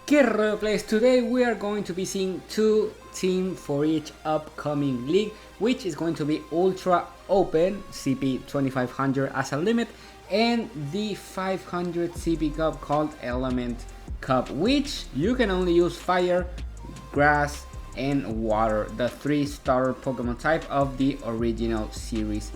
Okay, rollo players, today we are going to be seeing two teams for each upcoming league, which is going to be Ultra Open, CP 2500 as a limit, and the 500 CP Cup called Element Cup, which you can only use Fire, Grass, and Water, the 3 starter Pokemon type of the original series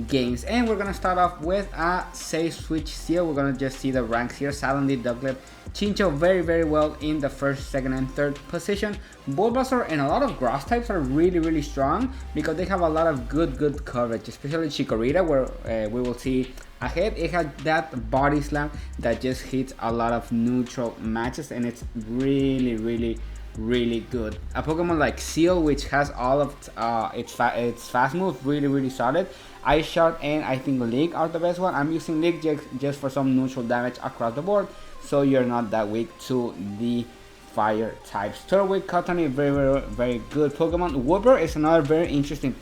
games. And we're gonna start off with a safe switch seal. We're gonna just see the ranks here. Suddenly Ducklet, Chinchou very well in the first, second, and third position. Bulbasaur and a lot of grass types are really strong because they have a lot of good coverage, especially Chikorita, where we will see ahead. It has that body slam that just hits a lot of neutral matches, and it's really good. A Pokemon like Seal, which has all of its fast moves, really solid. Ice Shot and I think League are the best one. I'm using League just for some neutral damage across the board, so you're not that weak to the fire types. Turtwig, Cottonee, very good Pokemon. Wooper is another very interesting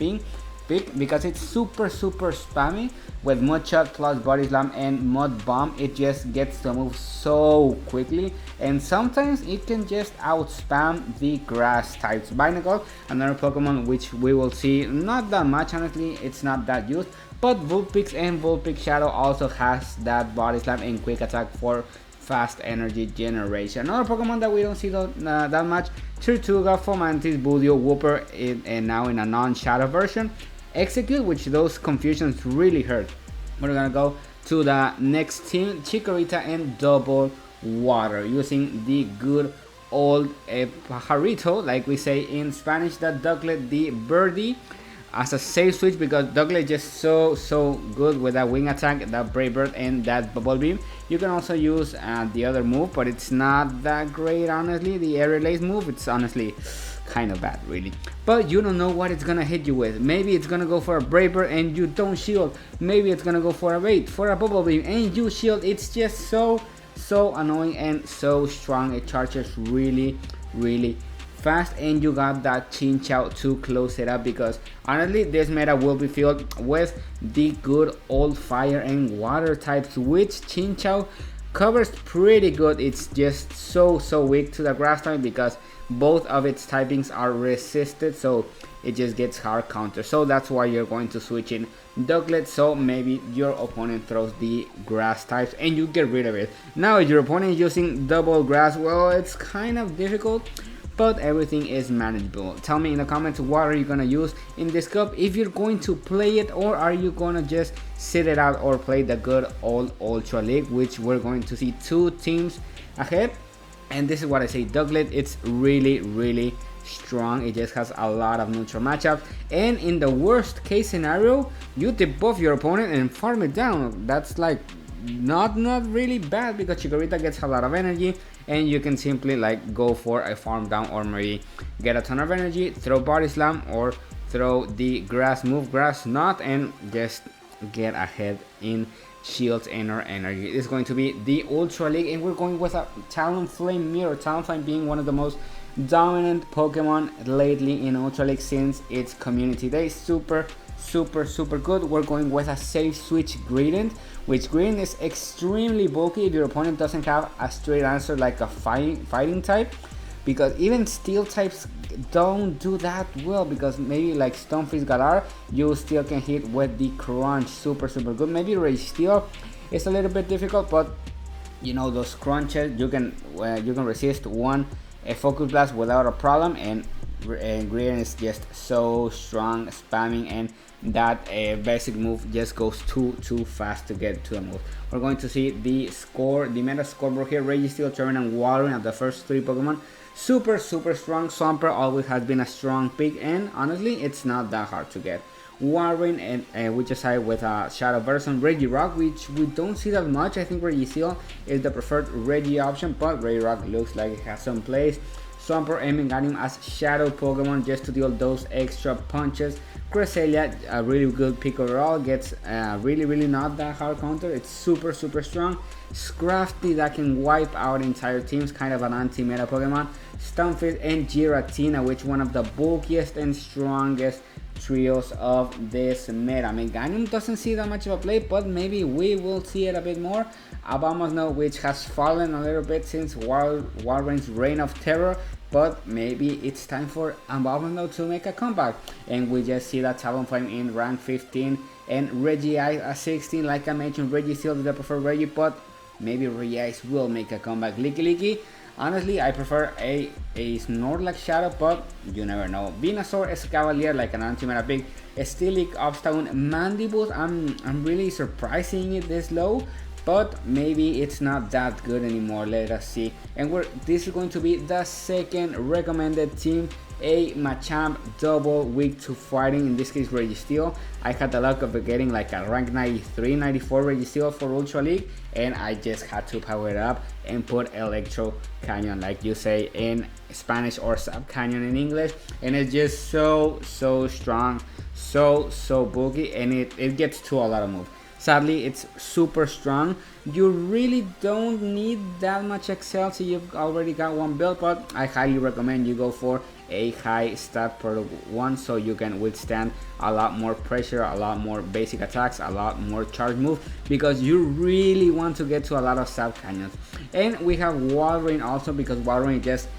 pick because it's super spammy with Mud Shot plus Body Slam and Mud Bomb. It just gets to move so quickly, and sometimes it can just out spam the grass types. Binacle, another Pokemon which we will see not that much, honestly, it's not that used, but Vulpix and Vulpix Shadow also has that Body Slam and Quick Attack for fast energy generation. Another Pokemon that we don't see that much, Tirtouga, Fomantis, Budio, Wooper, and now in a non-shadow version, Execute, which those confusions really hurt. We're gonna go to the next team, Chikorita and Double Water, using the good old pajarito, like we say in Spanish, that Ducklet, the birdie, as a safe switch because Ducklet is just so good with that wing attack, that Brave Bird, and that Bubble Beam. You can also use the other move, but it's not that great, honestly. The Air Relays move, it's honestly kind of bad, really. But you don't know what it's gonna hit you with. Maybe it's gonna go for a Brave Bird and you don't shield. Maybe it's gonna go for a bait, for a Bubble Beam, and you shield. It's just so annoying and so strong. It charges really fast, and you got that Chinchou to close it up because honestly this meta will be filled with the good old fire and water types, which Chinchou covers pretty good. It's just so weak to the grass type because both of its typings are resisted, so it just gets hard counter. So that's why you're going to switch in Ducklet, so maybe your opponent throws the grass types and you get rid of it. Now if your opponent is using double grass, well, it's kind of difficult, but everything is manageable. Tell me in the comments, what are you gonna use in this cup, if you're going to play it, or are you gonna just sit it out or play the good old Ultra League, which we're going to see two teams ahead. And this is what I say, Ducklet, it's really strong. It just has a lot of neutral matchups, and in the worst case scenario, you debuff your opponent and farm it down. That's like not really bad because Chikorita gets a lot of energy, and you can simply like go for a farm down, or maybe get a ton of energy, throw Body Slam, or throw the grass move, Grass Knot, and just get ahead in shields and our energy. It's going to be the Ultra League, and we're going with a Talonflame Mirror. Talonflame being one of the most dominant Pokemon lately in Ultra League since its community day. Super good. We're going with a safe switch Gradient, which Gradient is extremely bulky if your opponent doesn't have a straight answer like a fighting type, because even steel types don't do that well, because maybe like Stonefist Galar, you still can hit with the crunch. Super good. Maybe Rage Steel is a little bit difficult, but you know, those crunches you can resist one Focus Blast without a problem, and Gradient is just so strong, spamming, and that basic move just goes too fast to get to the move. We're going to see the meta scoreboard here. Registeel, Termin, and Watering are the first three Pokemon. Super strong. Swampert always has been a strong pick, and honestly it's not that hard to get. Watering, and we just side with a shadow version. Regirock, which we don't see that much. I think Registeel is the preferred Regi option, but Regirock looks like it has some place. Swampert and Wingardium as shadow Pokemon just to deal those extra punches. Cresselia, a really good pick overall, gets really not that hard counter. It's super strong. Scrafty, that can wipe out entire teams, kind of an anti-meta Pokemon. Stunfisk and Giratina, which one of the bulkiest and strongest trios of this meta. I mean, Ganon doesn't see that much of a play, but maybe we will see it a bit more. Abomasnow, which has fallen a little bit since Walreign's Reign of Terror, but maybe it's time for Abomasnow to make a comeback. And we just see that Talonflame in rank 15 and Regice at 16. Like I mentioned, Reggie still the preferred Reggie, but maybe Regice will make a comeback. Licky, honestly, I prefer a Snorlax Shadow, but you never know. Venusaur, Escavalier, like an anti-meta pick. Steelix, Obstagoon, Mandibus. I'm really surprised seeing it this low, but maybe it's not that good anymore. Let us see. And this is going to be the second recommended team, a Machamp double weak to fighting, in this case Registeel. I had the luck of getting like a rank 93, 94 Registeel for Ultra League, and I just had to power it up and put Electro Canyon, like you say in Spanish, or Sub Canyon in English, and it's just so strong, so bulky, and it gets to a lot of moves. Sadly, it's super strong. You really don't need that much Excel, so you've already got one build, but I highly recommend you go for a high stat per one, so you can withstand a lot more pressure, a lot more basic attacks, a lot more charge move, because you really want to get to a lot of Sub Canyons. And we have Walrein also, because Walrein just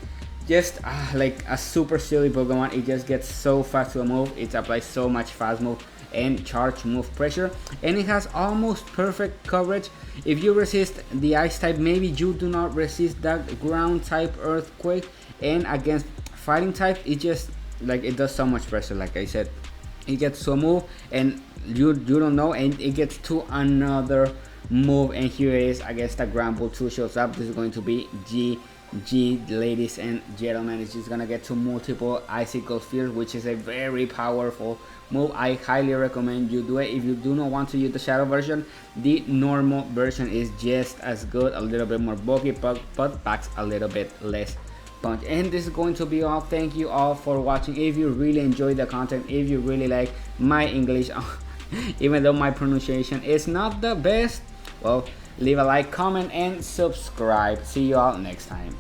like a super silly Pokemon. It just gets so fast to a move, it applies so much fast move and charge move pressure, and it has almost perfect coverage. If you resist the ice type, maybe you do not resist that ground type earthquake, and against fighting type, it just like it does so much pressure. Like I said, it gets to a move and you don't know, and it gets to another move, and here it is against the Granbull 2 shows up. This is going to be GG, ladies and gentlemen. It's just gonna get to multiple Icicle Spheres, which is a very powerful move. I highly recommend you do it. If you do not want to use the shadow version, the normal version is just as good, a little bit more bulky, but packs a little bit less punch. And this is going to be all. Thank you all for watching. If you really enjoyed the content, if you really like my English, even though my pronunciation is not the best, well, leave a like, comment, and subscribe. See you all next time.